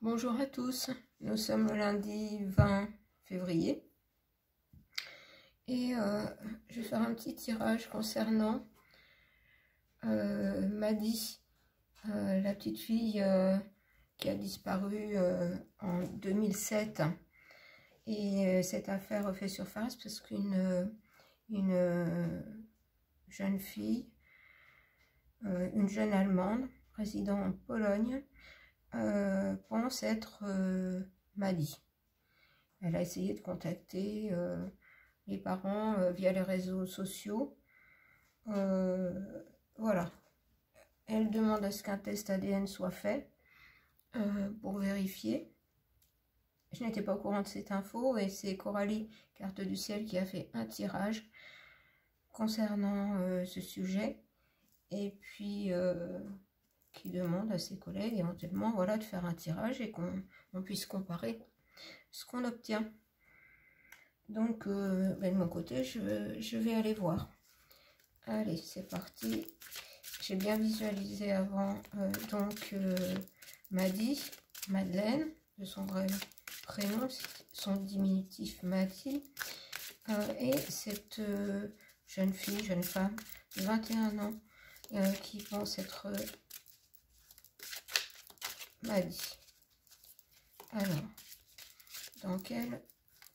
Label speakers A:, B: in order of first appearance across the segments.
A: Bonjour à tous, nous sommes le lundi 20 février et je vais faire un petit tirage concernant Maddy, la petite fille qui a disparu en 2007. Et cette affaire refait surface parce qu'une jeune fille, une jeune Allemande résidant en Pologne, pense être Maddy. Elle a essayé de contacter les parents via les réseaux sociaux. Voilà. Elle demande à ce qu'un test ADN soit fait pour vérifier. Je n'étais pas au courant de cette info et c'est Coralie Carte du Ciel qui a fait un tirage concernant ce sujet. Et puis qui demande à ses collègues éventuellement voilà, de faire un tirage et qu'on puisse comparer ce qu'on obtient. Donc de mon côté je vais aller voir. Allez, c'est parti. J'ai bien visualisé avant donc Maddy, Madeleine, de son vrai prénom, son diminutif Maddy, et cette jeune fille, jeune femme de 21 ans qui pense être Maddy. Alors, dans quelles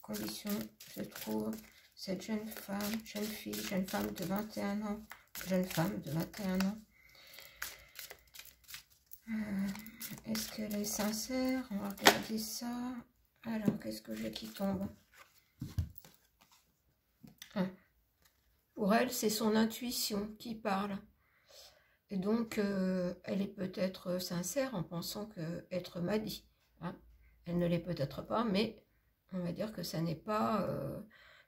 A: conditions se trouve cette jeune femme de 21 ans, est-ce qu'elle est sincère? On va regarder ça. Alors, qu'est-ce que j'ai qui tombe? Pour elle, c'est son intuition qui parle. Et donc, elle est peut-être sincère en pensant être Maddy. Hein. Elle ne l'est peut-être pas, mais on va dire que ça n'est pas,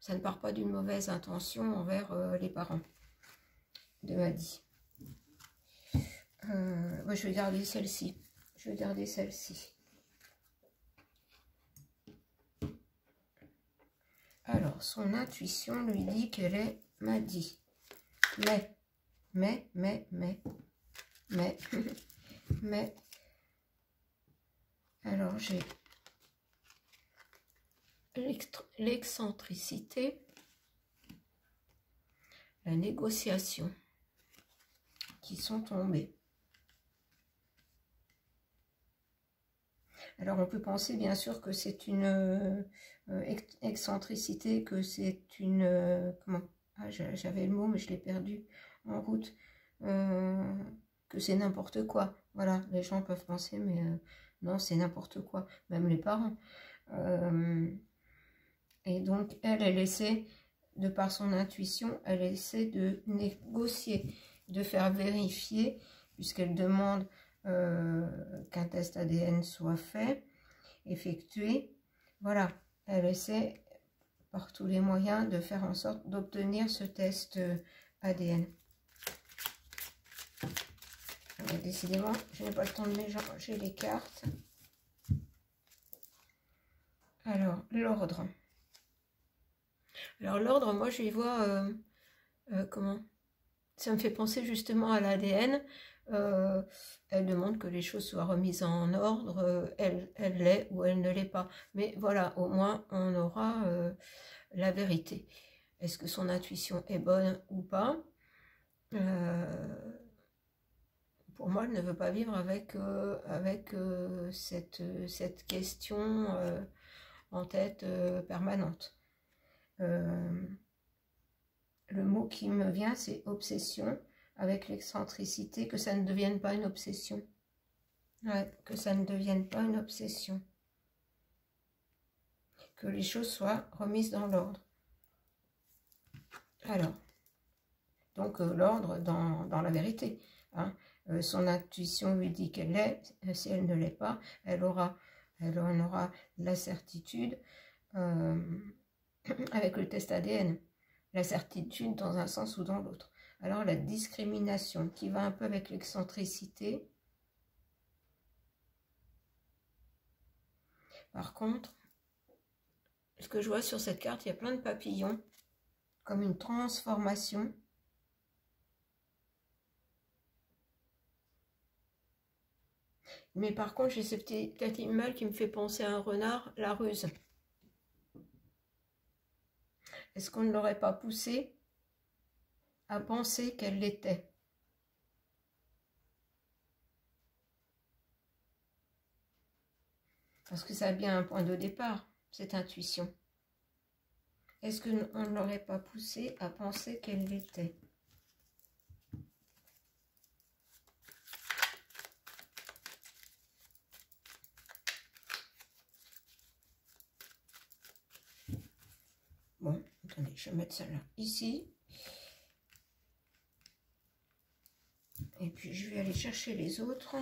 A: ça ne part pas d'une mauvaise intention envers les parents de Maddy. Moi, je vais garder celle-ci. Alors, son intuition lui dit qu'elle est Maddy. Mais, alors j'ai l'excentricité, la négociation qui sont tombées. Alors on peut penser bien sûr que c'est une excentricité, que c'est une... comment? Ah, j'avais le mot mais je l'ai perdu en route. Que c'est n'importe quoi. Voilà, les gens peuvent penser, mais non, c'est n'importe quoi. Même les parents. Et donc, elle essaie, de par son intuition, elle essaie de négocier, de faire vérifier, puisqu'elle demande qu'un test ADN soit fait, effectué. Voilà, elle essaie par tous les moyens de faire en sorte d'obtenir ce test ADN. Alors, décidément, je n'ai pas le temps de mélanger les cartes. Alors, l'ordre. Alors, l'ordre, moi, je y vois... comment? Ça me fait penser justement à l'ADN. Elle demande que les choses soient remises en ordre. Elle l'est ou elle ne l'est pas. Mais voilà, au moins, on aura la vérité. Est-ce que son intuition est bonne ou pas? Pour moi, elle ne veut pas vivre avec cette question en tête permanente. Le mot qui me vient, c'est obsession, avec l'excentricité, que ça ne devienne pas une obsession. Ouais, que ça ne devienne pas une obsession. Que les choses soient remises dans l'ordre. Alors, donc l'ordre dans la vérité. Hein. Son intuition lui dit qu'elle l'est. Si elle ne l'est pas, elle en aura la certitude avec le test ADN. La certitude dans un sens ou dans l'autre. Alors la discrimination qui va un peu avec l'excentricité. Par contre, ce que je vois sur cette carte, il y a plein de papillons, comme une transformation. Mais par contre, j'ai ce petit animal qui me fait penser à un renard, la ruse. Est-ce qu'on ne l'aurait pas poussé à penser qu'elle l'était? Parce que ça a bien un point de départ, cette intuition. Est-ce qu'on ne l'aurait pas poussé à penser qu'elle l'était? Bon, attendez, je vais mettre ça là, ici. Et puis, je vais aller chercher les autres.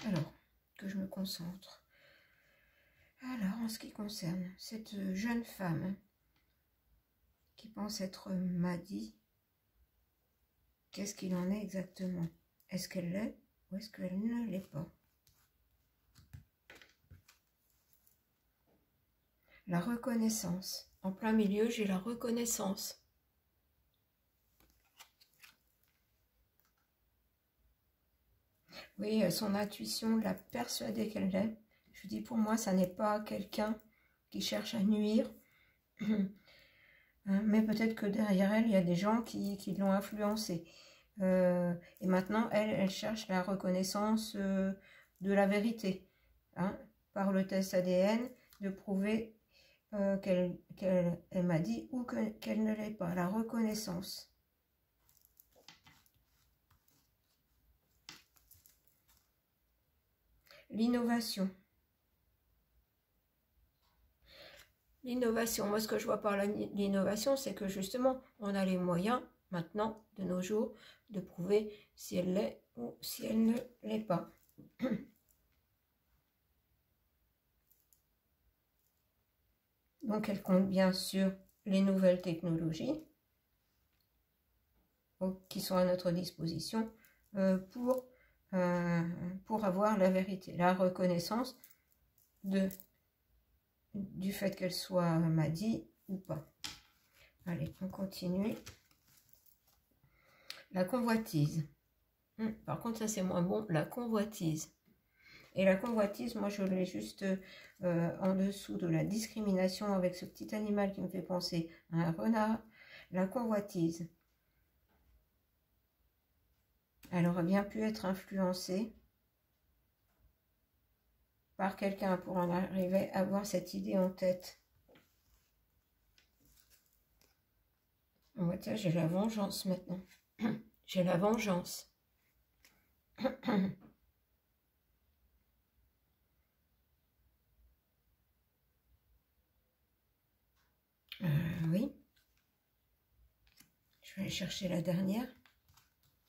A: Alors, que je me concentre. Alors, en ce qui concerne cette jeune femme qui pense être Maddy, qu'est-ce qu'il en est exactement? Est-ce qu'elle l'est ou est-ce qu'elle ne l'est pas? La reconnaissance. En plein milieu, j'ai la reconnaissance. Oui, son intuition l'a persuadée qu'elle l'est. Je dis, pour moi, ça n'est pas quelqu'un qui cherche à nuire. Mais peut-être que derrière elle, il y a des gens qui l'ont influencée. Et maintenant, elle cherche la reconnaissance de la vérité. Hein, par le test ADN, de prouver qu'elle m'a dit ou qu'elle ne l'est pas. La reconnaissance. L'innovation. L'innovation, moi ce que je vois par l'innovation, c'est que justement, on a les moyens maintenant, de nos jours, de prouver si elle l'est ou si elle ne l'est pas. Donc elle compte bien sur les nouvelles technologies qui sont à notre disposition pour avoir la vérité, la reconnaissance du fait qu'elle soit Maddy ou pas. Allez, on continue. La convoitise. Par contre, ça c'est moins bon, la convoitise. Et la convoitise, moi je l'ai juste en dessous de la discrimination avec ce petit animal qui me fait penser à un renard. La convoitise. Elle aurait bien pu être influencée par quelqu'un pour en arriver à avoir cette idée en tête. Oh, tiens, j'ai la vengeance maintenant. J'ai la vengeance. Oui. Je vais aller chercher la dernière.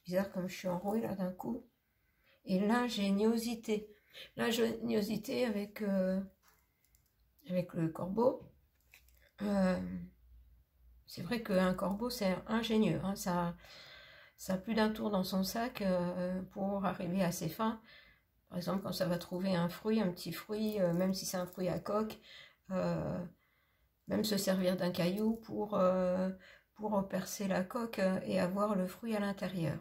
A: Bizarre comme je suis enrouée là d'un coup. Et l'ingéniosité. L'ingéniosité avec le corbeau. C'est vrai qu'un corbeau, c'est ingénieux. Hein, ça a plus d'un tour dans son sac pour arriver à ses fins. Par exemple, quand ça va trouver un fruit, un petit fruit, même si c'est un fruit à coque, même se servir d'un caillou pour percer la coque et avoir le fruit à l'intérieur.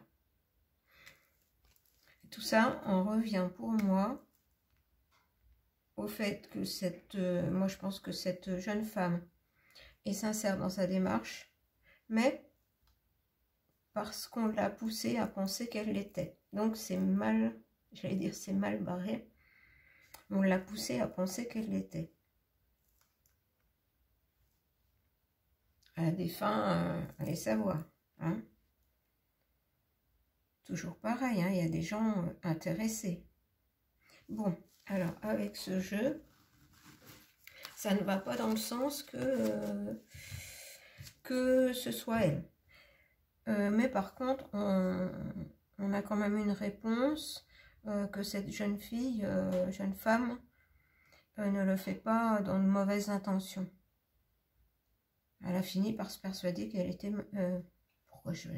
A: Tout ça, on revient pour moi au fait que moi je pense que cette jeune femme est sincère dans sa démarche, mais parce qu'on l'a poussée à penser qu'elle l'était. Donc c'est mal, j'allais dire c'est mal barré, on l'a poussée à penser qu'elle l'était. À des fins, allez savoir. Hein. Toujours pareil, hein, il y a des gens intéressés. Bon, alors avec ce jeu, ça ne va pas dans le sens que ce soit elle. Mais par contre, on a quand même une réponse que cette jeune fille, jeune femme, ne le fait pas dans de mauvaises intentions. Elle a fini par se persuader qu'elle était... pourquoi je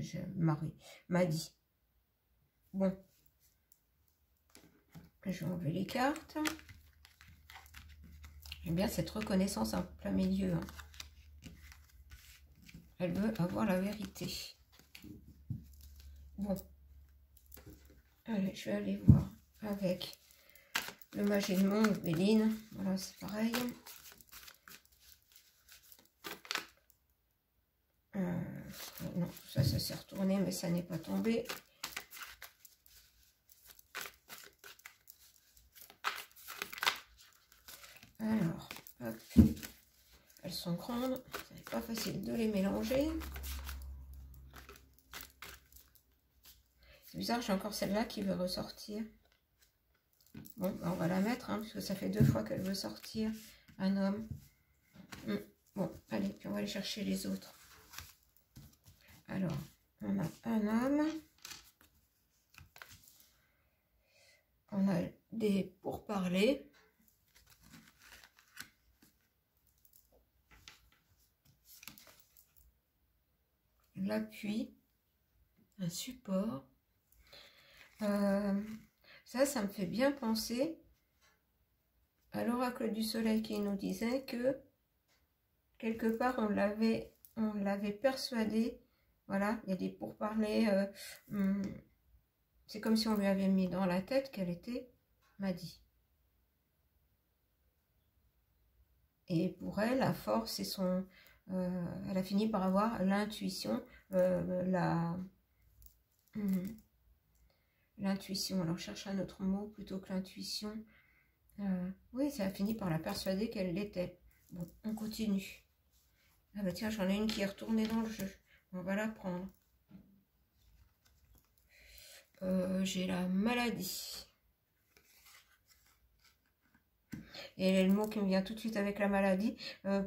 A: Maddy. Bon. Je vais enlever les cartes. J'aime bien cette reconnaissance en plein milieu. Hein. Elle veut avoir la vérité. Bon. Allez, je vais aller voir avec le Magie de Monde, Béline. Voilà, c'est pareil. Non, ça s'est retourné, mais ça n'est pas tombé. Alors, hop. Elles sont grandes, c'est pas facile de les mélanger. C'est bizarre, j'ai encore celle-là qui veut ressortir. Bon, on va la mettre, hein, parce que ça fait 2 fois qu'elle veut sortir. Un homme. Bon, allez, puis on va aller chercher les autres. Alors, on a un homme. On a des pourparlers. L'appui. Un support. Ça me fait bien penser à l'oracle du soleil qui nous disait que quelque part on l'avait persuadé. Voilà, il y a des pourparlers. C'est comme si on lui avait mis dans la tête qu'elle était Maddy. Et pour elle, la force, c'est son... elle a fini par avoir l'intuition, l'intuition. Alors, je cherche un autre mot plutôt que l'intuition. Oui, ça a fini par la persuader qu'elle l'était. Bon, on continue. Ah bah tiens, j'en ai une qui est retournée dans le jeu. On va la prendre. J'ai la maladie. Et le mot qui me vient tout de suite avec la maladie,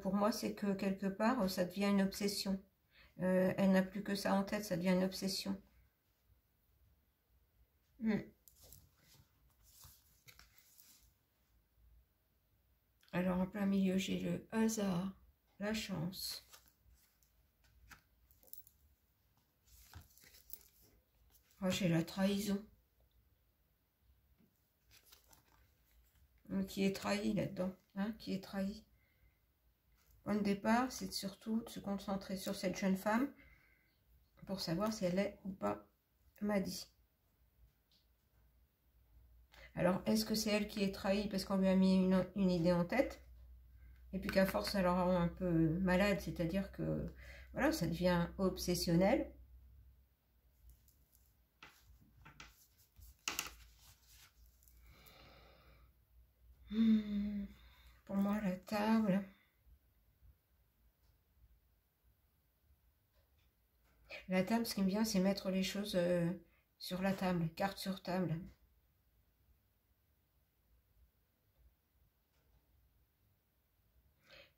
A: pour moi, c'est que quelque part, ça devient une obsession. Elle n'a plus que ça en tête, ça devient une obsession. Alors, en plein milieu, j'ai le hasard, la chance. Oh, j'ai la trahison. Qui est trahi là-dedans, hein, qui est trahi. Point de départ, c'est surtout de se concentrer sur cette jeune femme pour savoir si elle est ou pas Maddy. Alors, est-ce que c'est elle qui est trahie parce qu'on lui a mis une idée en tête et puis qu'à force, elle la rend un peu malade, c'est-à-dire que, voilà, ça devient obsessionnel. Pour moi, la table. La table, ce qui me vient, c'est mettre les choses sur la table, carte sur table.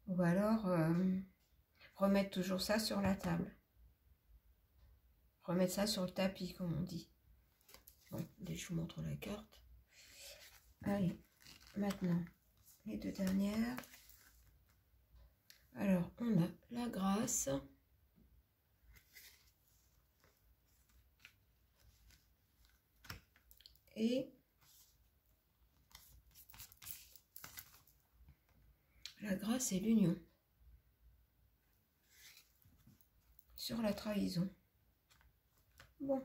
A: Ou alors, remettre toujours ça sur la table. Remettre ça sur le tapis, comme on dit. Bon, je vous montre la carte. Allez, maintenant, les 2 dernières. Alors, on a la grâce. Et la grâce et l'union. Sur la trahison. Bon.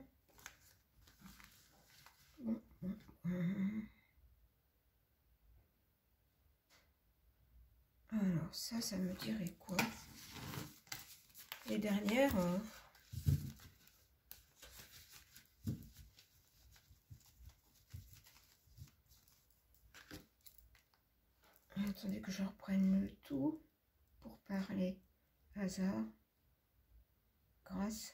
A: Alors, ça me dirait quoi? Les dernières... Attendez que je reprenne le tout pour parler. Hasard, grâce,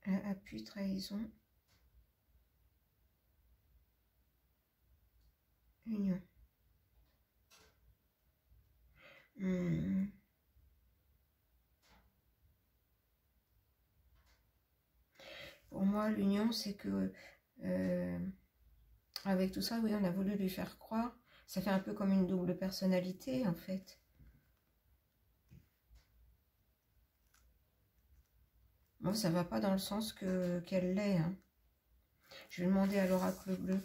A: appui, trahison, union. Pour moi, l'union, c'est que avec tout ça, oui, on a voulu lui faire croire. Ça fait un peu comme une double personnalité, en fait. Moi, ça va pas dans le sens qu'elle l'est. Hein. Je vais demander à l'oracle bleu.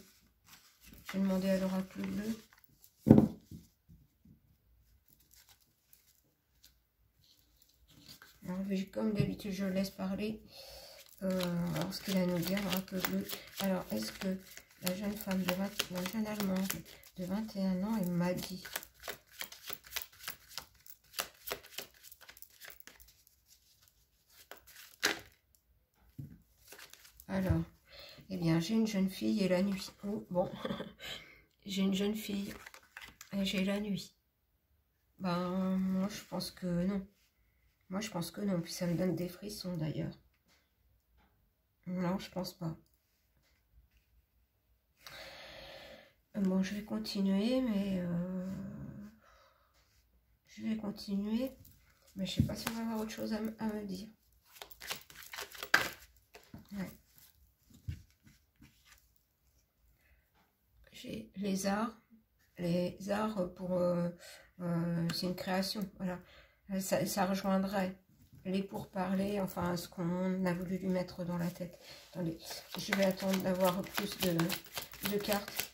A: Je vais demander à l'oracle bleu. Alors, comme d'habitude, je laisse parler. Alors, ce qu'il a à nous dire, drapeau bleu. Alors, est-ce que la jeune femme, la jeune Allemande de 21 ans, elle m'a dit... Alors, eh bien, j'ai une jeune fille et la nuit. Oh, bon, j'ai une jeune fille et j'ai la nuit. Ben, moi, je pense que non. Moi, je pense que non. Puis ça me donne des frissons, d'ailleurs. Non, je pense pas. Bon, je vais continuer, mais... je vais continuer. Mais je sais pas si on va avoir autre chose à me dire. Ouais. J'ai les arts. Les arts pour... c'est une création, voilà. Ça rejoindrait les pourparlers, enfin ce qu'on a voulu lui mettre dans la tête. Attendez, je vais attendre d'avoir plus de cartes.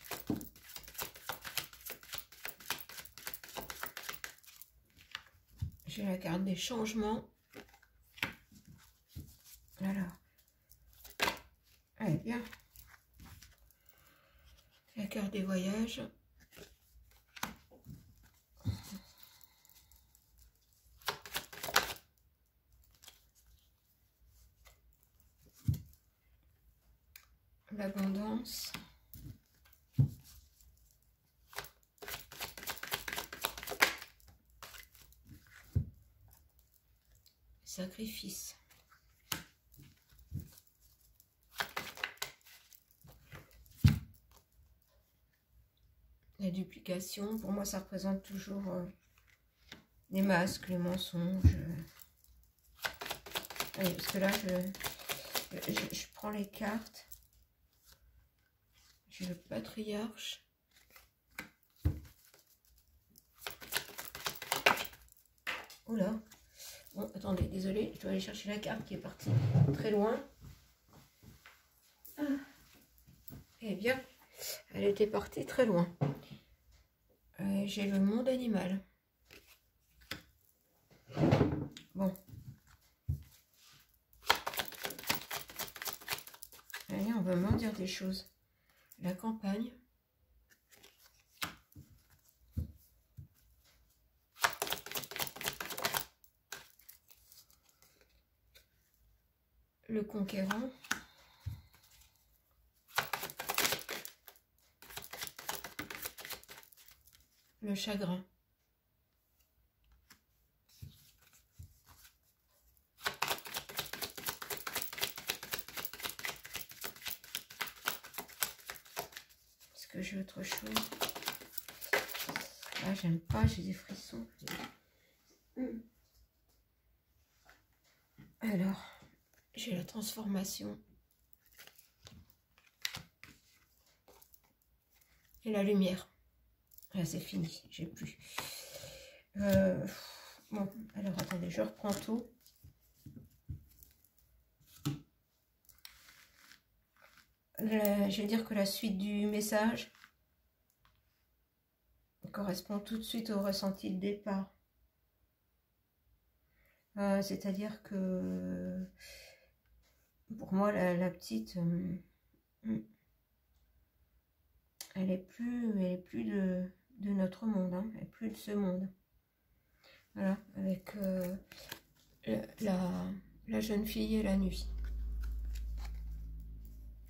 A: J'ai la carte des changements. Alors, allez bien. La carte des voyages. L'abondance. Sacrifice. La duplication, pour moi ça représente toujours les masques, les mensonges. Allez, parce que là je prends les cartes. J'ai le patriarche. Oula. Bon, attendez, désolé, je dois aller chercher la carte qui est partie très loin. Ah. Eh bien, elle était partie très loin. J'ai le monde animal. Bon. Allez, on va m'en dire des choses. La campagne. Le conquérant. Le chagrin. Est-ce que j'ai autre chose? Ah, j'aime pas, j'ai des frissons. Alors, j'ai la transformation. Et la lumière. Là, c'est fini, j'ai plus. Bon, alors attendez, je reprends tout. Je vais dire que la suite du message correspond tout de suite au ressenti de départ. C'est-à-dire que pour moi, la petite, elle est plus de notre monde, hein, elle est plus de ce monde. Voilà, avec la jeune fille et la nuit.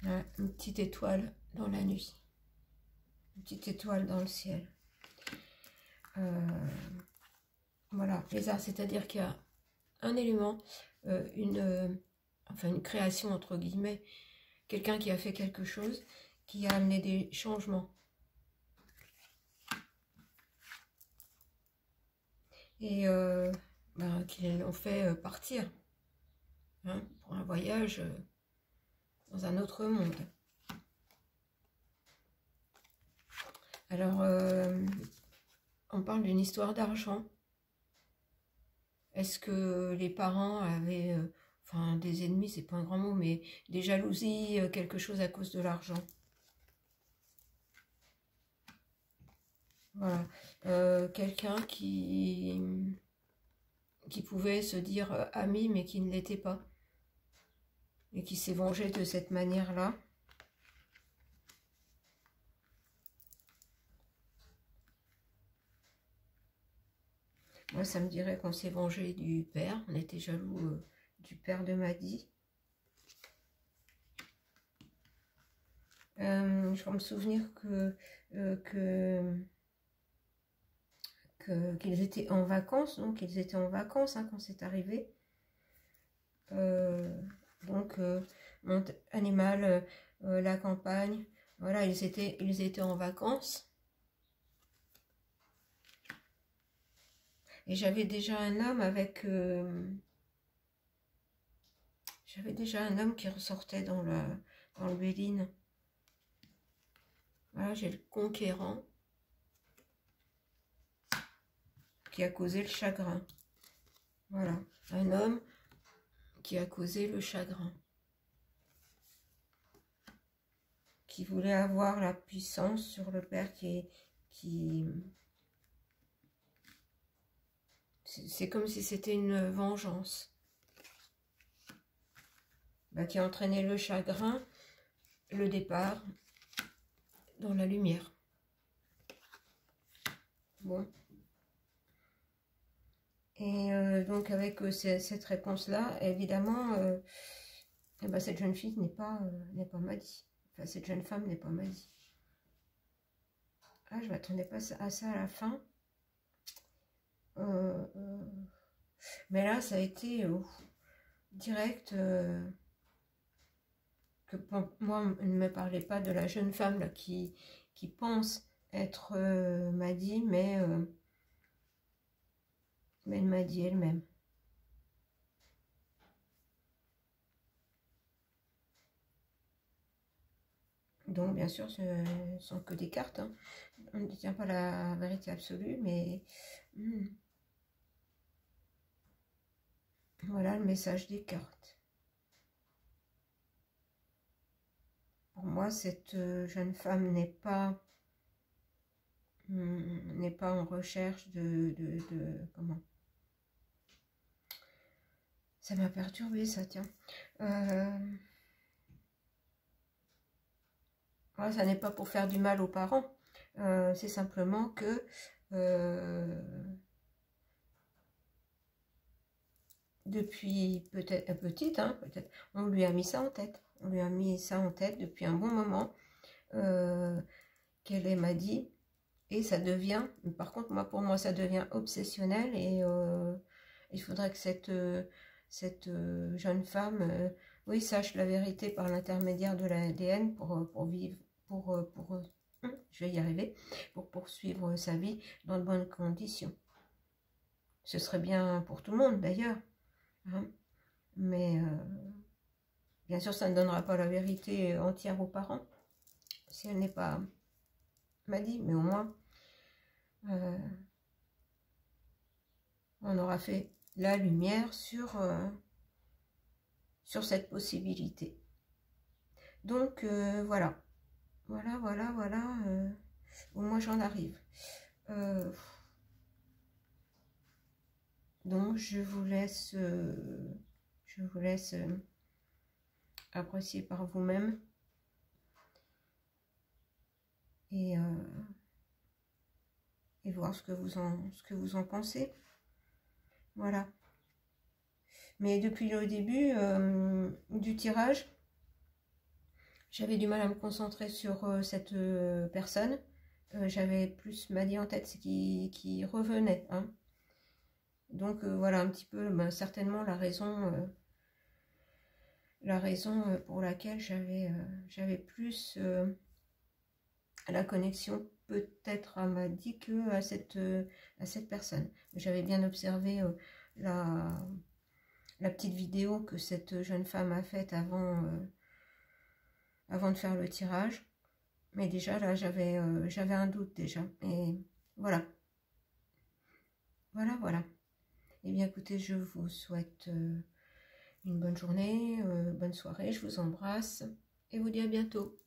A: Voilà, une petite étoile dans la nuit. Une petite étoile dans le ciel. Voilà, les arts, c'est-à-dire qu'il y a un élément, enfin une création entre guillemets, quelqu'un qui a fait quelque chose, qui a amené des changements. Et qui l'ont fait partir, hein, pour un voyage dans un autre monde. Alors, on parle d'une histoire d'argent. Est-ce que les parents avaient, enfin des ennemis, c'est pas un grand mot, mais des jalousies, quelque chose à cause de l'argent? Voilà, quelqu'un qui pouvait se dire ami, mais qui ne l'était pas. et qui s'est vengé de cette manière-là. Moi, ça me dirait qu'on s'est vengé du père. On était jaloux du père de Maddy. Je vais me souvenir qu'ils étaient en vacances. Donc, ils étaient en vacances hein, quand c'est arrivé. Donc, Monde Animal, la campagne. Voilà, ils étaient en vacances. Et j'avais déjà un homme j'avais déjà un homme qui ressortait dans le Béline. Voilà, j'ai le conquérant qui a causé le chagrin. Voilà, un homme qui a causé le chagrin. Qui voulait avoir la puissance sur le père c'est comme si c'était une vengeance. Qui a entraîné le chagrin, le départ dans la lumière. Bon. Et donc avec cette réponse-là, évidemment, cette jeune fille n'est pas Maddy. Enfin, cette jeune femme n'est pas Maddy. Ah, je ne m'attendais pas à ça à la fin. Mais là, ça a été direct. Que moi, ne me parlez pas de la jeune femme là, qui pense être Maddy, mais Maddy elle-même. Donc, bien sûr, ce ne sont que des cartes. Hein. On ne détient pas la vérité absolue, mais voilà le message des cartes. Pour moi, cette jeune femme n'est pas en recherche de comment. Ça m'a perturbé, ça, tiens. Ouais, ça n'est pas pour faire du mal aux parents. C'est simplement que depuis peut-être petite, hein, peut-être, on lui a mis ça en tête. On lui a mis ça en tête depuis un bon moment. Qu'elle m'a dit. Et ça devient, par contre, pour moi, ça devient obsessionnel. Et il faudrait que cette jeune femme, oui, sache la vérité par l'intermédiaire de l'ADN pour vivre, je vais y arriver, pour poursuivre sa vie dans de bonnes conditions. Ce serait bien pour tout le monde, d'ailleurs. Hein, mais bien sûr, ça ne donnera pas la vérité entière aux parents, si elle n'est pas Maddy, mais au moins, on aura fait la lumière sur cette possibilité. Donc, voilà. Voilà. Au moins, j'en arrive. Donc, je vous laisse apprécier par vous-même. Et voir ce que vous en pensez. Voilà. Mais depuis le début du tirage, j'avais du mal à me concentrer sur cette personne. J'avais plus Maddy en tête, c'est qui revenait. Hein. Donc voilà un petit peu, certainement la raison pour laquelle j'avais plus la connexion peut-être à Maddy que à cette personne. J'avais bien observé la petite vidéo que cette jeune femme a faite avant de faire le tirage. Mais déjà là, j'avais un doute déjà. Et voilà. Voilà. Eh bien écoutez, je vous souhaite une bonne journée, bonne soirée. Je vous embrasse et vous dis à bientôt.